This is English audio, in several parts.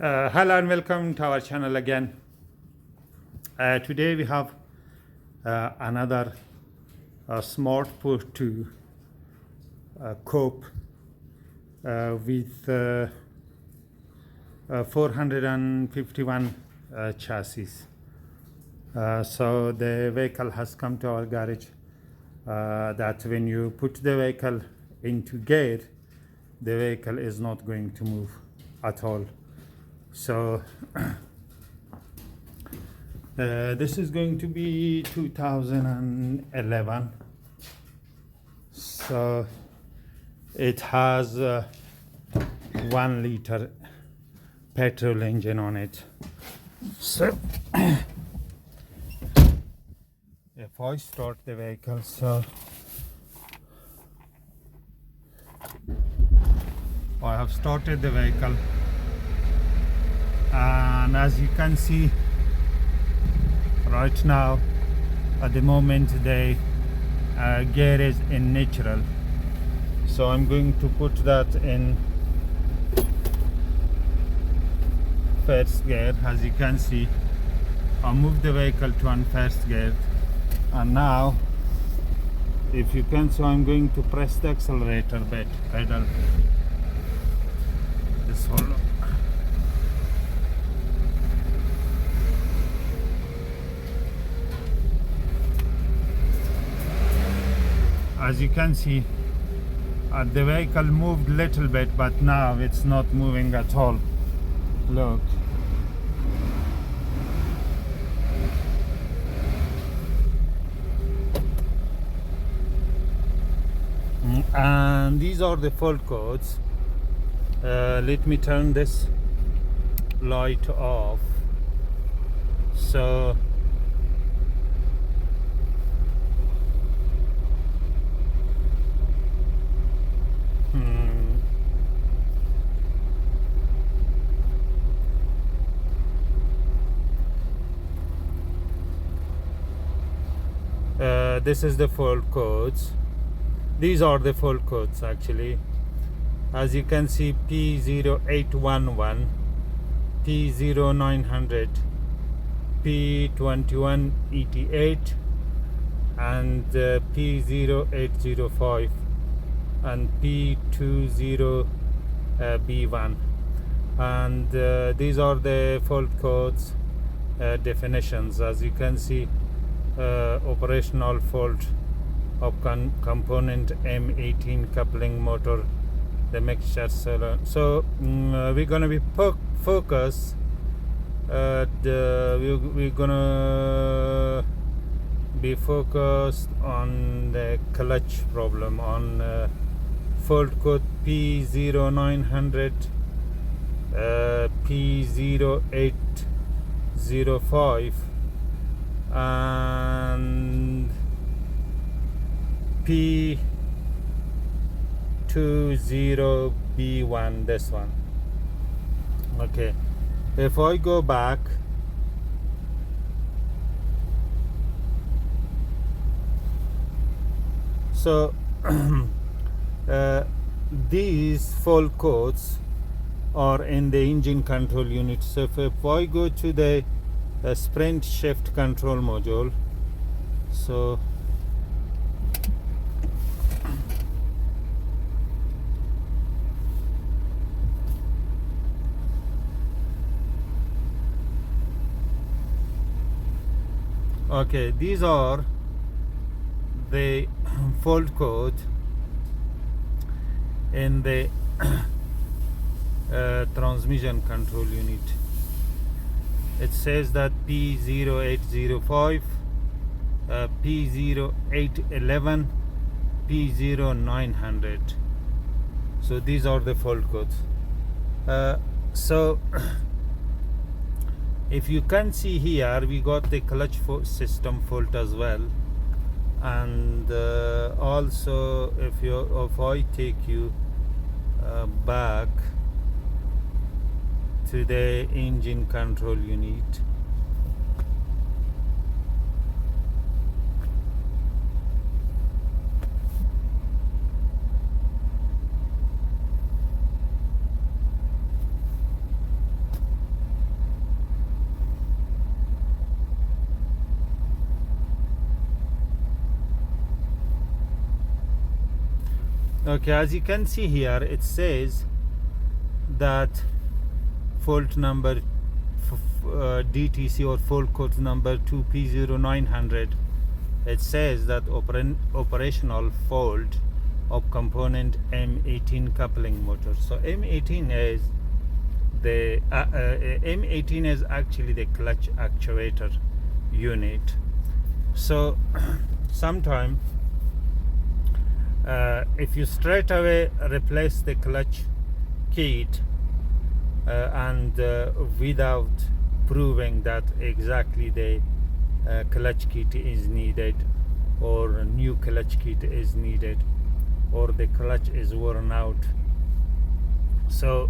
Hello and welcome to our channel again. Today we have another Smart Fortwo cope with 451 chassis. So the vehicle has come to our garage. That when you put the vehicle into gear, the vehicle is not going to move at all. So this is going to be 2011. So it has 1 liter petrol engine on it. So if I start the vehicle, so I have started the vehicle, and as you can see right now, at the moment the gear is in neutral, so I'm going to put that in first gear. As you can see, I'll move the vehicle to on first gear, and now if you can, so I'm going to press the accelerator pedal, this whole. As you can see, the vehicle moved a little bit, but now it's not moving at all. Look. And these are the fault codes. Let me turn this light off. So this is the fault codes. These are the fault codes actually. As you can see, P2811, P0900, P2808, and P2805, and P20B1, and these are the fault codes definitions. As you can see, operational fault of component M18 coupling motor, the mixture cylinder. So we're gonna be focus. We're gonna be focused on the clutch problem, on fault code P0900, P0805, and P20B1, this one. Okay, if I go back, so these fault codes are in the engine control unit. So if I go to the sprint shift control module, so okay, these are the fault code in the transmission control unit. It says that P0805, P0811, P0900. So these are the fault codes. So if you can see here, we got the clutch system fault as well, and also if I take you back to the engine control unit, Okay, as you can see here, it says that fault number DTC or fault code number 2P0900. It says that operational fault of component M18 coupling motor. So M18 is the M18 is actually the clutch actuator unit. So sometime if you straight away replace the clutch kit and without proving that exactly the clutch kit is needed, or a new clutch kit is needed, or the clutch is worn out, so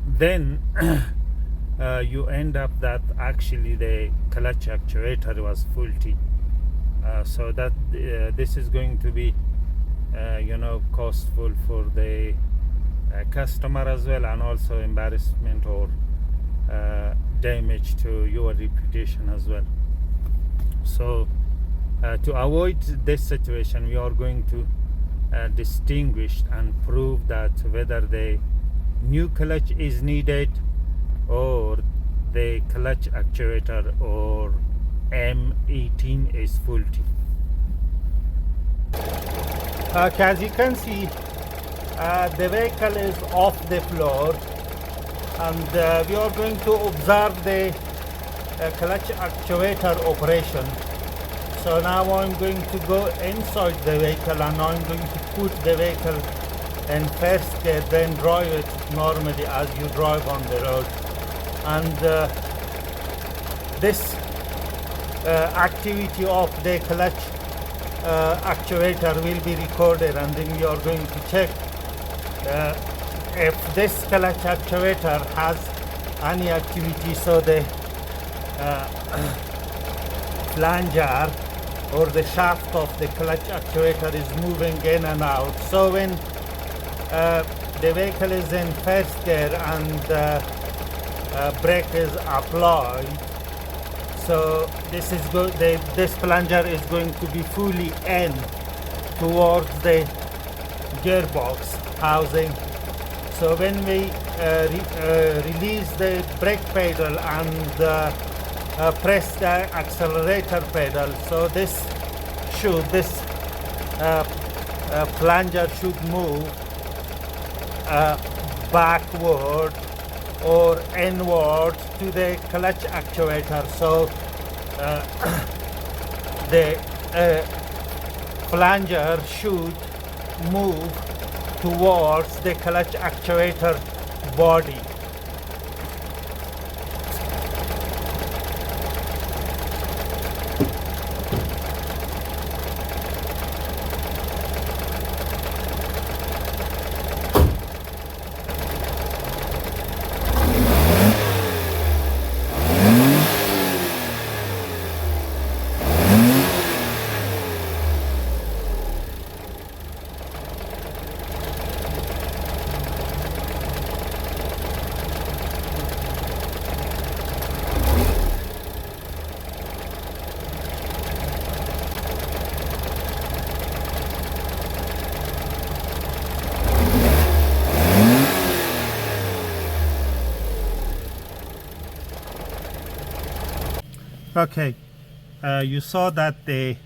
then you end up that actually the clutch actuator was faulty. So that this is going to be costful for the customer as well, and also embarrassment or damage to your reputation as well. So to avoid this situation, we are going to distinguish and prove that whether the new clutch is needed or the clutch actuator or M18 is faulty. Okay, as you can see, the vehicle is off the floor, and we are going to observe the clutch actuator operation. So now I'm going to go inside the vehicle, and I'm going to put the vehicle in first gear, then drive it normally as you drive on the road. And this activity of the clutch actuator will be recorded, and then we are going to check if this clutch actuator has any activity, so the flanger or the shaft of the clutch actuator is moving in and out. So when the vehicle is in first gear and brake is applied, so this is this flanger is going to be fully in towards the gearbox housing. So when we release the brake pedal and press the accelerator pedal, so this flanger should move backward or inward to the clutch actuator. So the flanger should move towards the clutch actuator body. Okay, you saw that the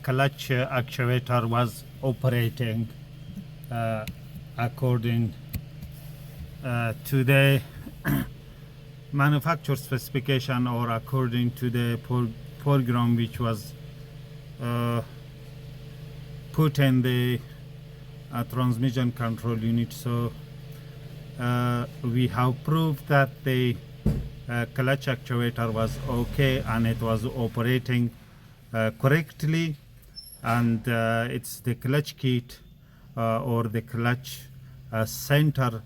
clutch actuator was operating according to the manufacturer specification, or according to the program which was put in the transmission control unit. So we have proved that the clutch actuator was okay and it was operating correctly, and it's the clutch kit or the clutch center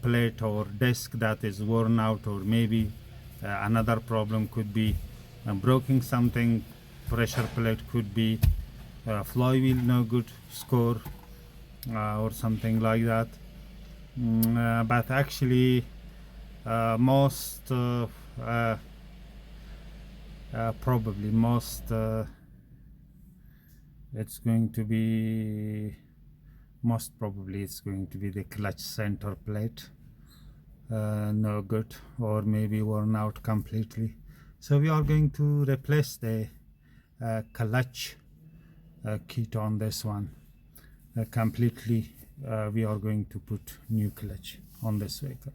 plate or disc that is worn out, or maybe another problem could be broken something, pressure plate could be flywheel no good score or something like that. But actually most probably most it's going to be most probably it's going to be the clutch center plate, no good, or maybe worn out completely. So we are going to replace the clutch kit on this one completely. We are going to put new clutch on this vehicle.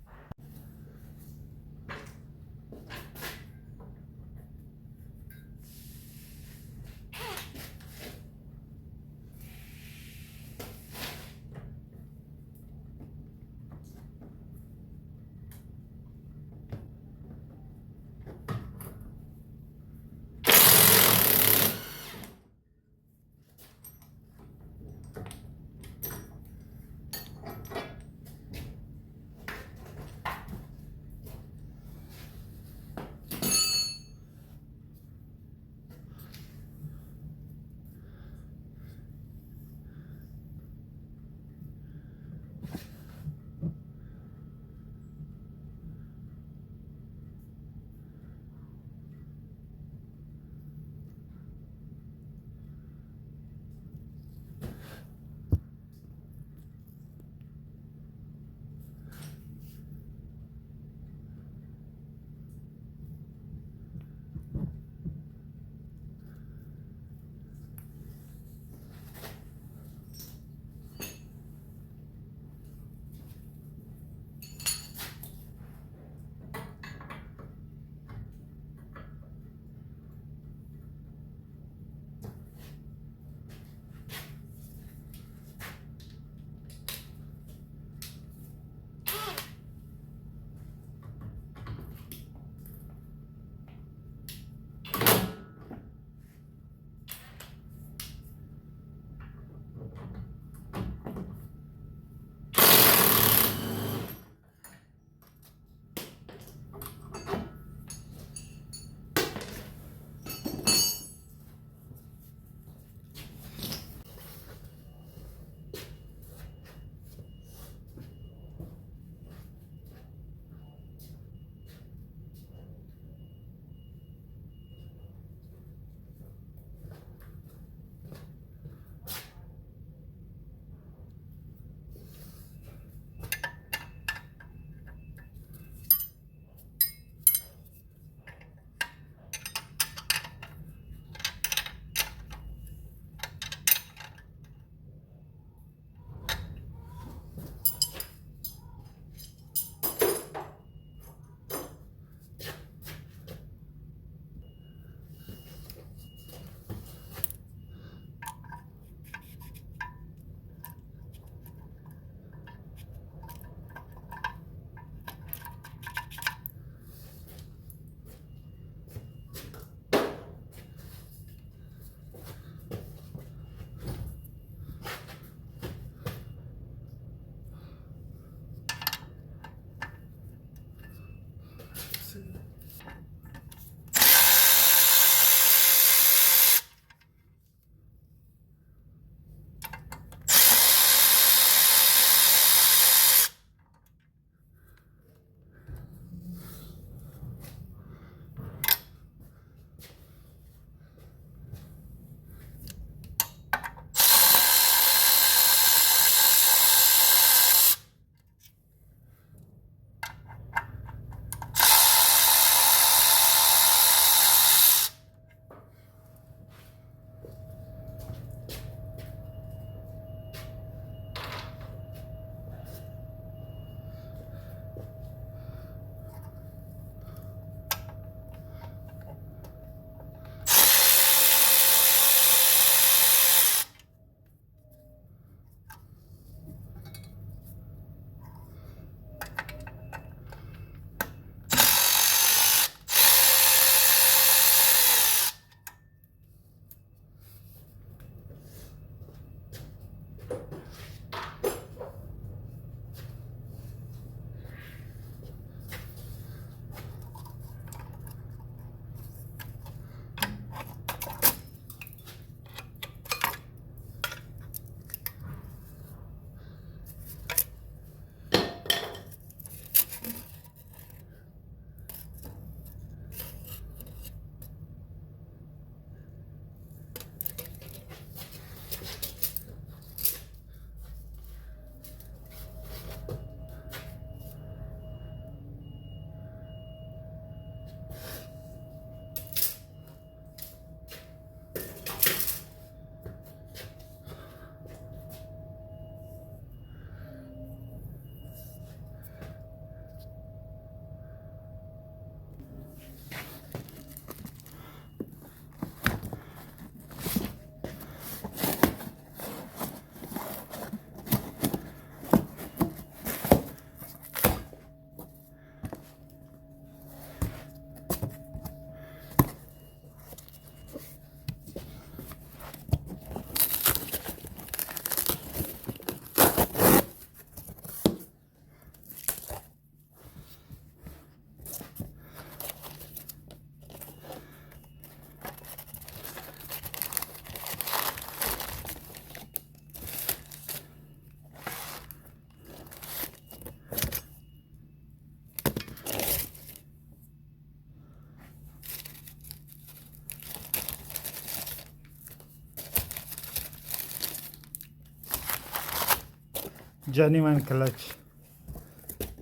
genuine clutch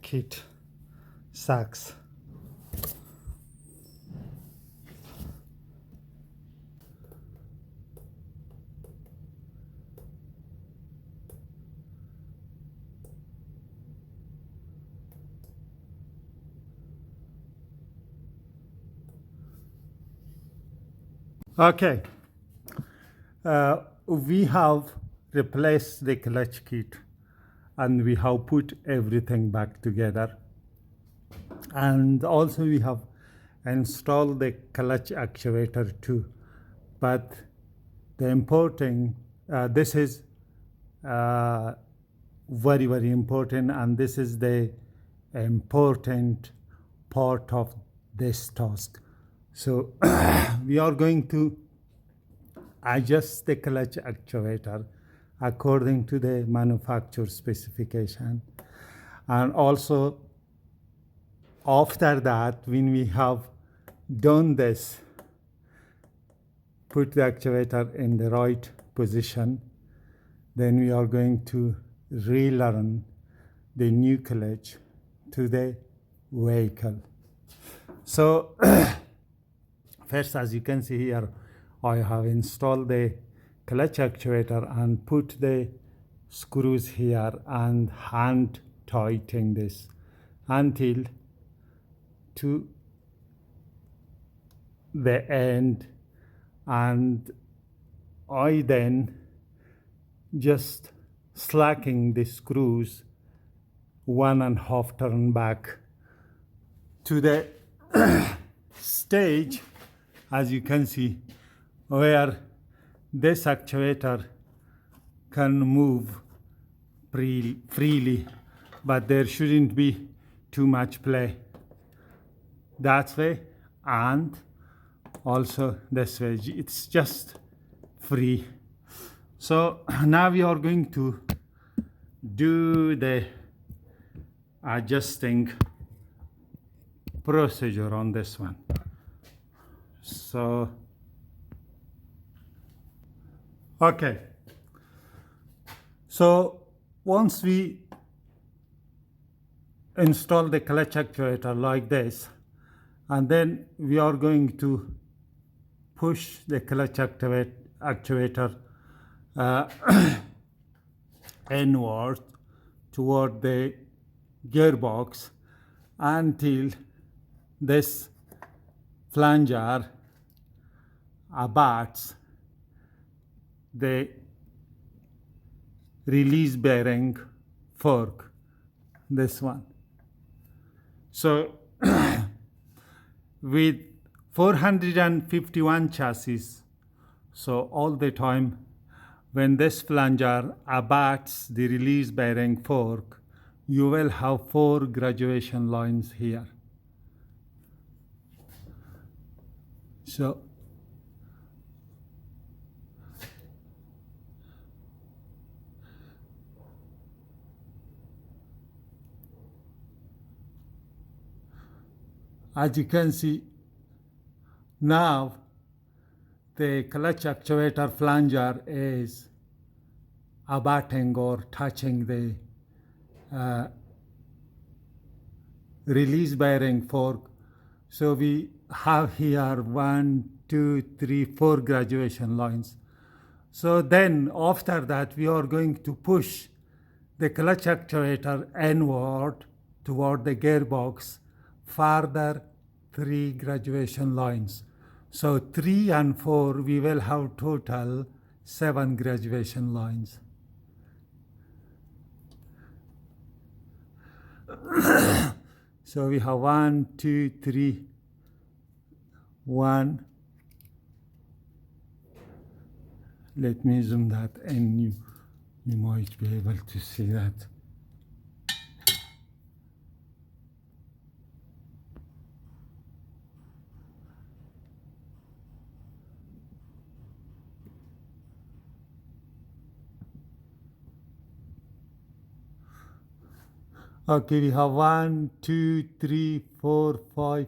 kit sacks. Okay, we have replaced the clutch kit and we have put everything back together, and also we have installed the clutch actuator too. But the important, this is very, very important, and this is the important part of this task. So we are going to adjust the clutch actuator according to the manufacturer specification, and also after that, when we have done this, put the actuator in the right position, then we are going to relearn the new clutch to the vehicle. So first, as you can see here, I have installed the clutch actuator and put the screws here and hand tighten this until to the end, and I then just slacking the screws 1.5 turn back to the stage, as you can see, where this actuator can move freely, but there shouldn't be too much play. That way, and also this way, it's just free. So now we are going to do the adjusting procedure on this one. So okay, so once we install the clutch actuator like this, and then we are going to push the clutch actuator inward toward the gearbox until this flanger abates the release bearing fork, this one. So with 451 chassis, so all the time when this flanger abates the release bearing fork, you will have 4 graduation lines here. So as you can see, now the clutch actuator flanger is abating or touching the release bearing fork. So we have here 1, 2, 3, 4 graduation lines. So then after that, we are going to push the clutch actuator inward toward the gearbox, further 3 graduation lines. So 3 and 4, we will have total 7 graduation lines. So we have 1, 2, 3, 1. Let me zoom that in. You might be able to see that. Okay, we have 1, 2, 3, 4, 5.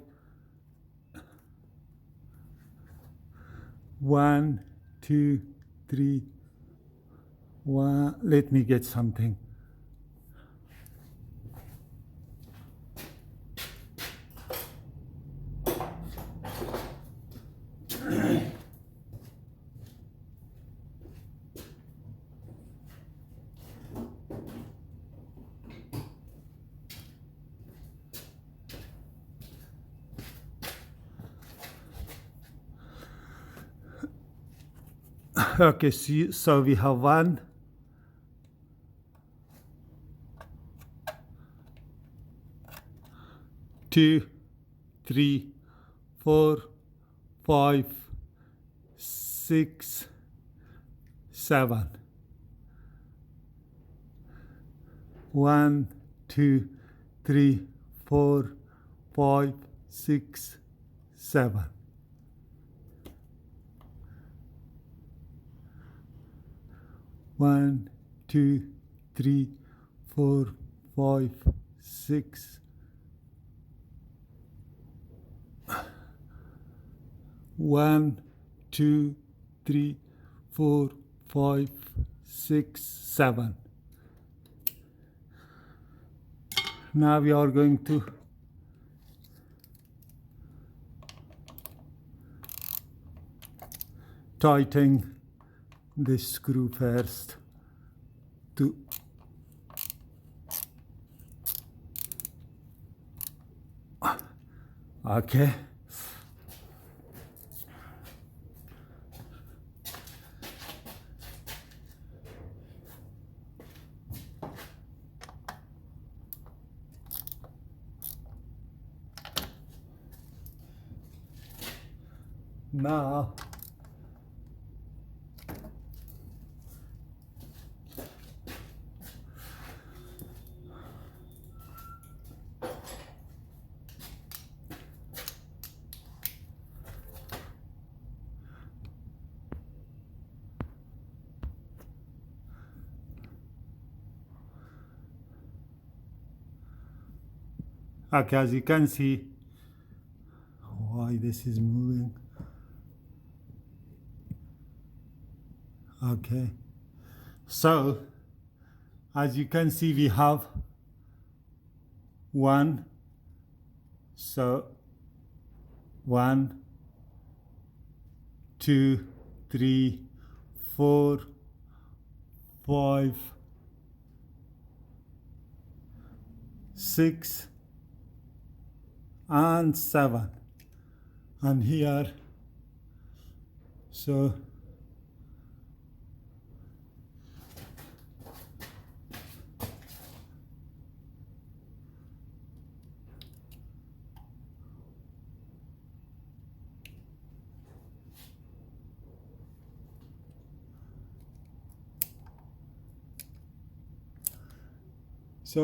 1, 2, 3, 1. Let me get something. Okay, so we have 1, 2, 3, 4, 5, 6, 7. 1, 2, 3, 4, 5, 6, 7. 1, 2, 3, 4, 5, 6. 1, 2, 3, 4, 5, 6, 7. Now we are going to tighten this screw first to okay. Now okay, as you can see, why this is moving. Okay, so as you can see, we have 1, so 1, 2, 3, 4, 5, 6, and 7, and here, so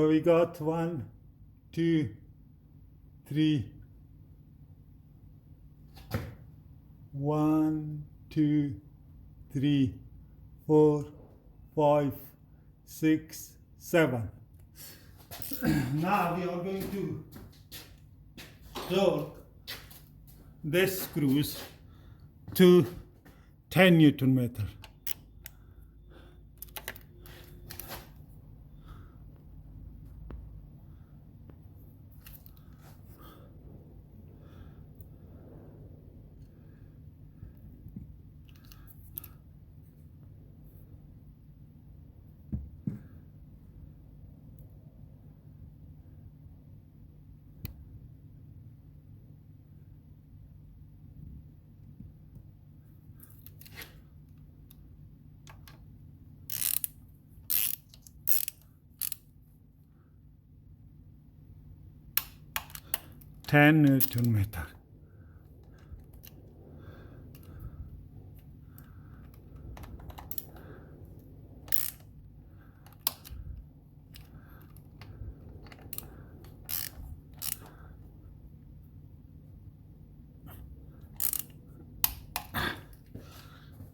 we got 1, 2, 3, 1, 2, 3, 4, 5, 6, 7. Now we are going to torque this screws to 10 Newton meter. Newton meter.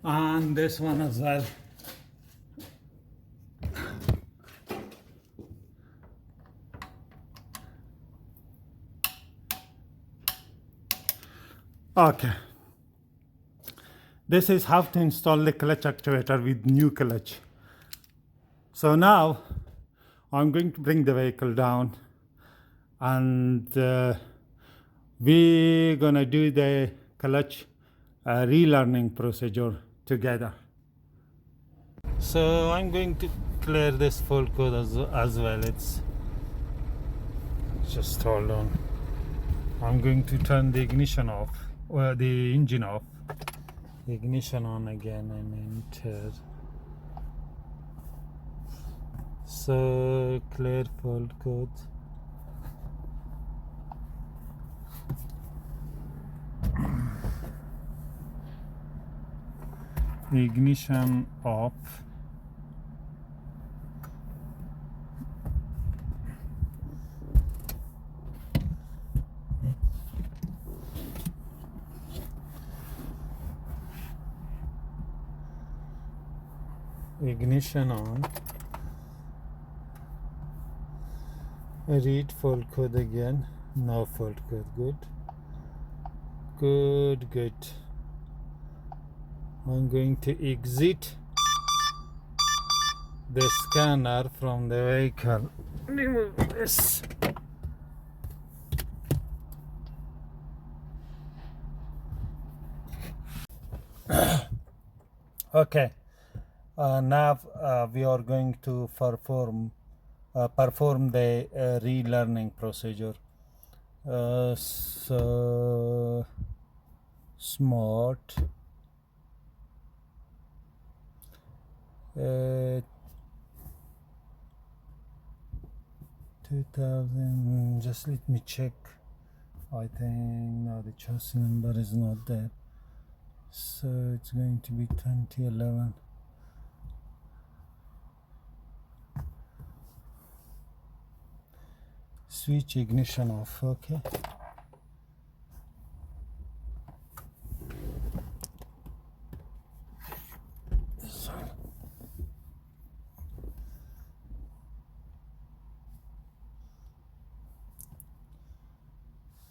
And this one as well. Okay, this is how to install the clutch actuator with new clutch. So now I'm going to bring the vehicle down, and we're gonna do the clutch relearning procedure together. So I'm going to clear this full code as well. It's just hold on. I'm going to turn the ignition off, or the engine off, Ignition on again and enter. So clear fault code. Ignition off. Ignition on. Read fault code again. No fault code. Good. I'm going to exit the scanner from the vehicle. Remove this. Okay. Now we are going to perform the relearning procedure. So Smart 2000. Just let me check. I think no, the chassis number is not there. So it's going to be 2011. Switch ignition off. Okay.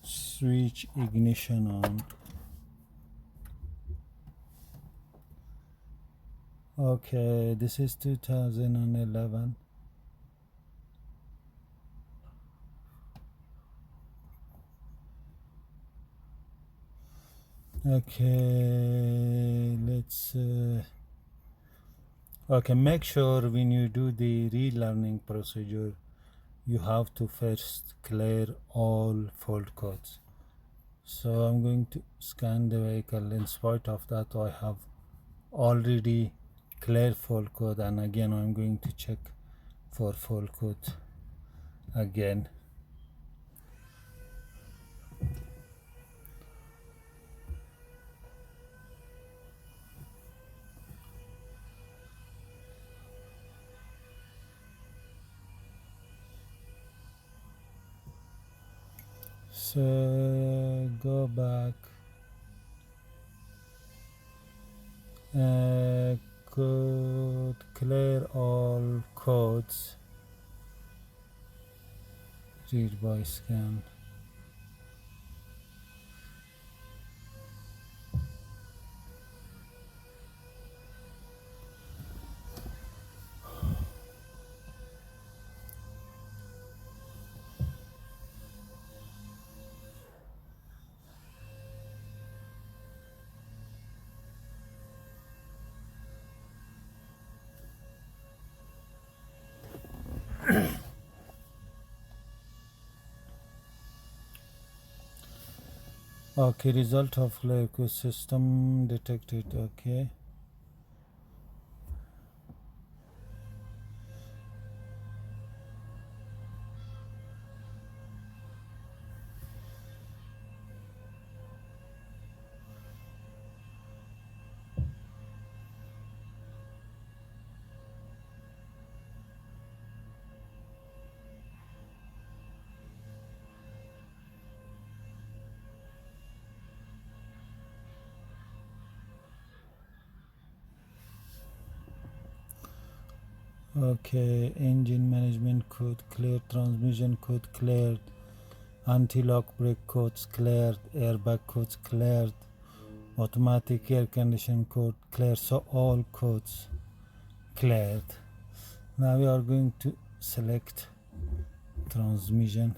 Switch ignition on. Okay, this is 2011. Okay, let's okay, make sure when you do the relearning procedure you have to first clear all fault codes. So I'm going to scan the vehicle. In spite of that, I have already cleared fault code, and again I'm going to check for fault code again. So go back, code, clear all codes, read by scan. Okay, result of local system detected. Okay. Okay, engine management code cleared, transmission code cleared, anti-lock brake codes cleared, airbag codes cleared, automatic air condition code cleared. So all codes cleared. Now we are going to select transmission.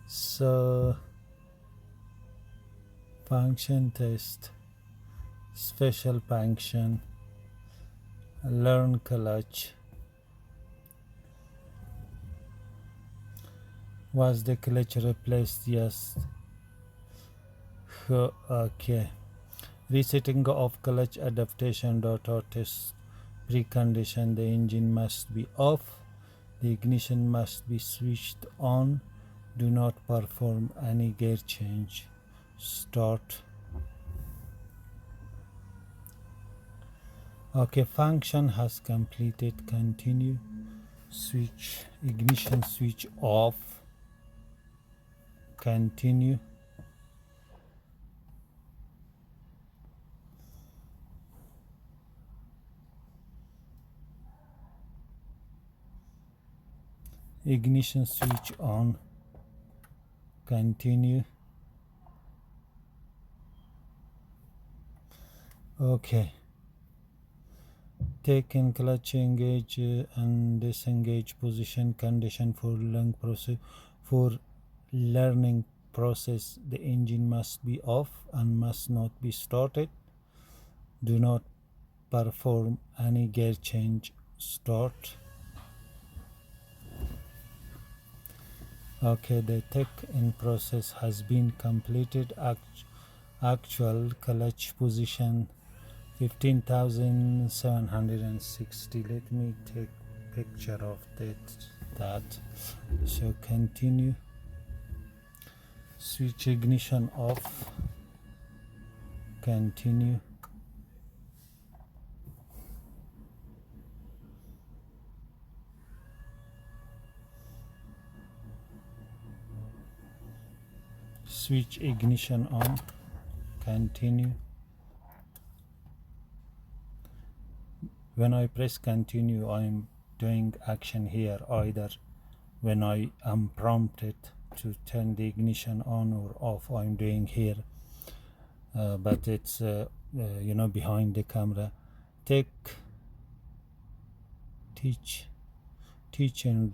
So function test, special function, learn clutch. Was the clutch replaced? Yes. Okay. Resetting of clutch adaptation auto test precondition: the engine must be off, the ignition must be switched on, do not perform any gear change, start. Okay, function has completed, continue, switch, ignition switch off, continue. Ignition switch on, continue. Okay. Take in clutch engage and disengage position condition for learning process. The engine must be off and must not be started. Do not perform any gear change, start. Okay, the take in process has been completed. Actual clutch position 15,760. Let me take picture of that. So continue, switch ignition off, continue. Switch ignition on, continue. When I press continue, I'm doing action here, either when I am prompted to turn the ignition on or off, I'm doing here, but it's behind the camera. Teach and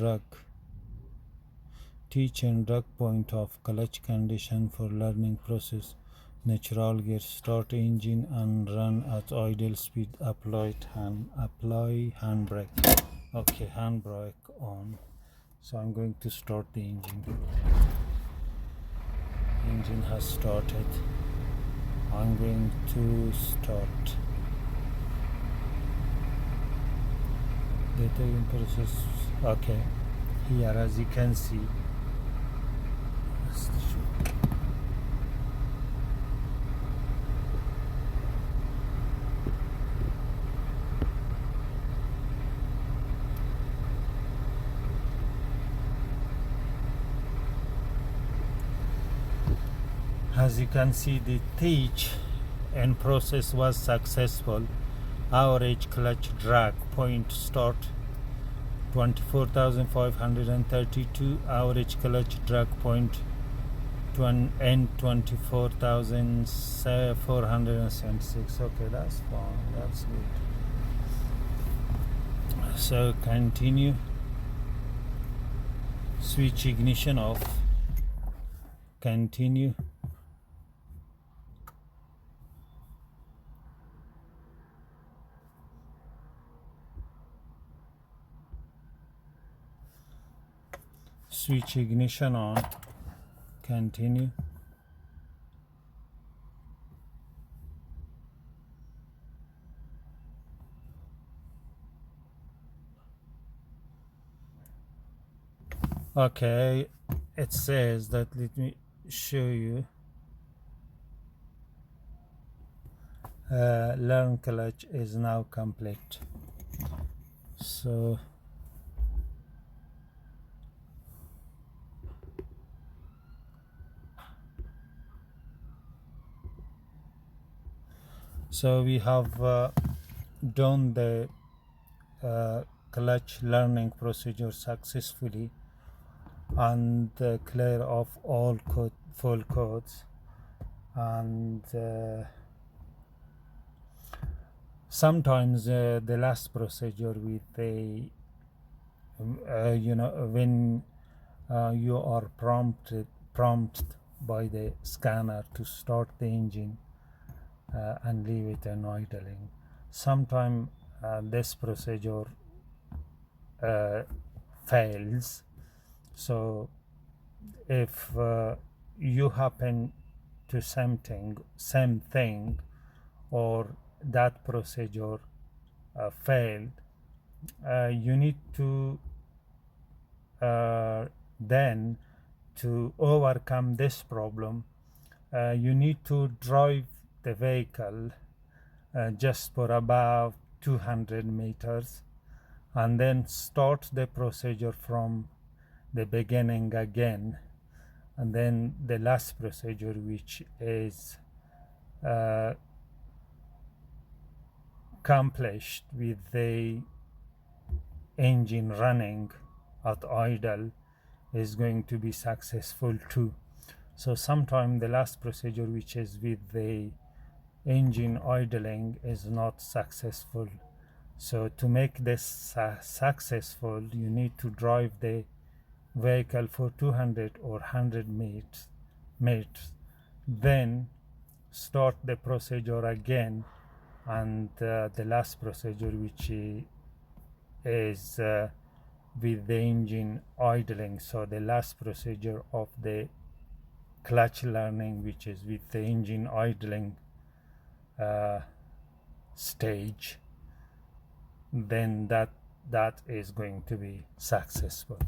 drag point of clutch condition for learning process. Natural gear, start engine and run at idle speed. Apply handbrake. Okay, handbrake on. So I'm going to start the engine. Engine has started. I'm going to start. Data in process. Okay, here as you can see, the teach and process was successful. Average clutch drag point start 24,532. Average clutch drag point end 24,476. Okay, that's fine. That's good. So continue. Switch ignition off. Continue. Switch ignition on, continue. Okay, it says that, let me show you. Learn clutch is now complete. So we have done the clutch learning procedure successfully and clear of all full codes, and sometimes the last procedure with the when you are prompted by the scanner to start the engine and leave it in idling. Sometimes this procedure fails. So if you happen to same thing, or that procedure failed, you need to then, to overcome this problem, you need to drive the vehicle just for about 200 meters and then start the procedure from the beginning again, and then the last procedure, which is accomplished with the engine running at idle, is going to be successful too. So sometimes the last procedure, which is with the engine idling, is not successful. So to make this successful, you need to drive the vehicle for 200 or 100 meters, then start the procedure again, and the last procedure, which is with the engine idling. So the last procedure of the clutch learning, which is with the engine idling stage, then that is going to be successful.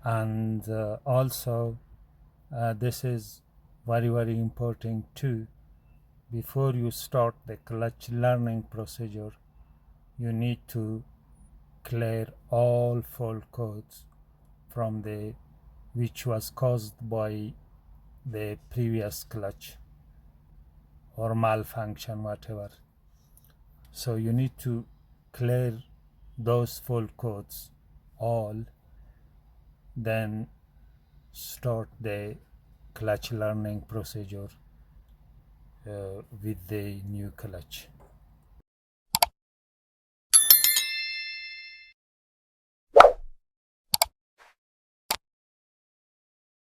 And also this is very important too. Before you start the clutch learning procedure, you need to clear all fault codes from the which was caused by the previous clutch or malfunction, whatever. So you need to clear those fault codes all, then start the clutch learning procedure with the new clutch.